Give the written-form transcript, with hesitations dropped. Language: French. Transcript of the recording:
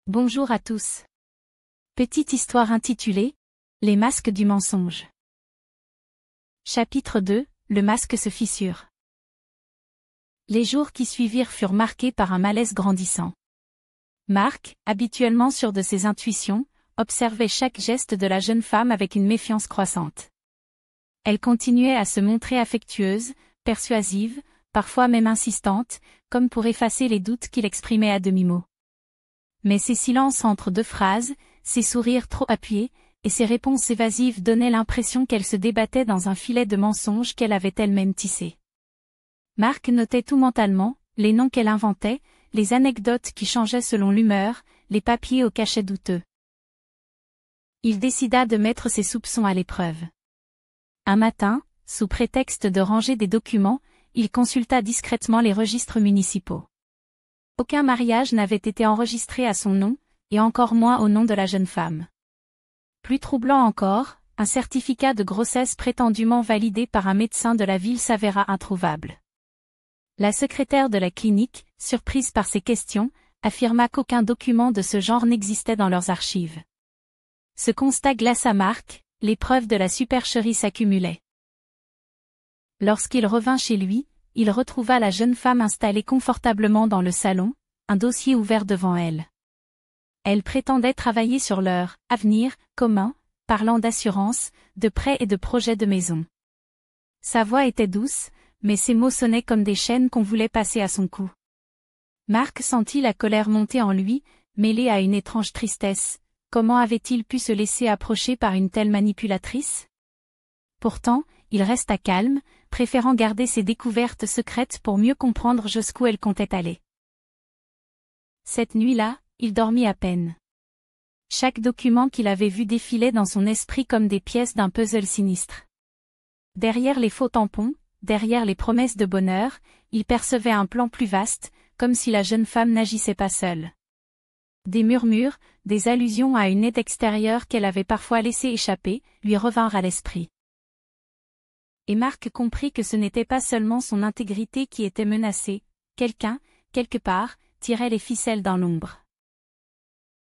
Bonjour à tous. Petite histoire intitulée « Les masques du mensonge ». Chapitre 2 « Le masque se fissure ». Les jours qui suivirent furent marqués par un malaise grandissant. Marc, habituellement sûr de ses intuitions, observait chaque geste de la jeune femme avec une méfiance croissante. Elle continuait à se montrer affectueuse, persuasive, parfois même insistante, comme pour effacer les doutes qu'il exprimait à demi-mot. Mais ses silences entre deux phrases, ses sourires trop appuyés, et ses réponses évasives donnaient l'impression qu'elle se débattait dans un filet de mensonges qu'elle avait elle-même tissé. Marc notait tout mentalement, les noms qu'elle inventait, les anecdotes qui changeaient selon l'humeur, les papiers au cachet douteux. Il décida de mettre ses soupçons à l'épreuve. Un matin, sous prétexte de ranger des documents, il consulta discrètement les registres municipaux. Aucun mariage n'avait été enregistré à son nom, et encore moins au nom de la jeune femme. Plus troublant encore, un certificat de grossesse prétendument validé par un médecin de la ville s'avéra introuvable. La secrétaire de la clinique, surprise par ces questions, affirma qu'aucun document de ce genre n'existait dans leurs archives. Ce constat glaça Marc, les preuves de la supercherie s'accumulaient. Lorsqu'il revint chez lui, il retrouva la jeune femme installée confortablement dans le salon, un dossier ouvert devant elle. Elle prétendait travailler sur leur « avenir » commun, parlant d'assurance, de prêts et de projets de maison. Sa voix était douce, mais ses mots sonnaient comme des chaînes qu'on voulait passer à son cou. Marc sentit la colère monter en lui, mêlée à une étrange tristesse. Comment avait-il pu se laisser approcher par une telle manipulatrice? Pourtant, il resta calme, préférant garder ses découvertes secrètes pour mieux comprendre jusqu'où elle comptait aller. Cette nuit-là, il dormit à peine. Chaque document qu'il avait vu défilait dans son esprit comme des pièces d'un puzzle sinistre. Derrière les faux tampons, derrière les promesses de bonheur, il percevait un plan plus vaste, comme si la jeune femme n'agissait pas seule. Des murmures, des allusions à une aide extérieure qu'elle avait parfois laissé échapper, lui revinrent à l'esprit. Et Marc comprit que ce n'était pas seulement son intégrité qui était menacée, quelqu'un, quelque part, tirait les ficelles dans l'ombre.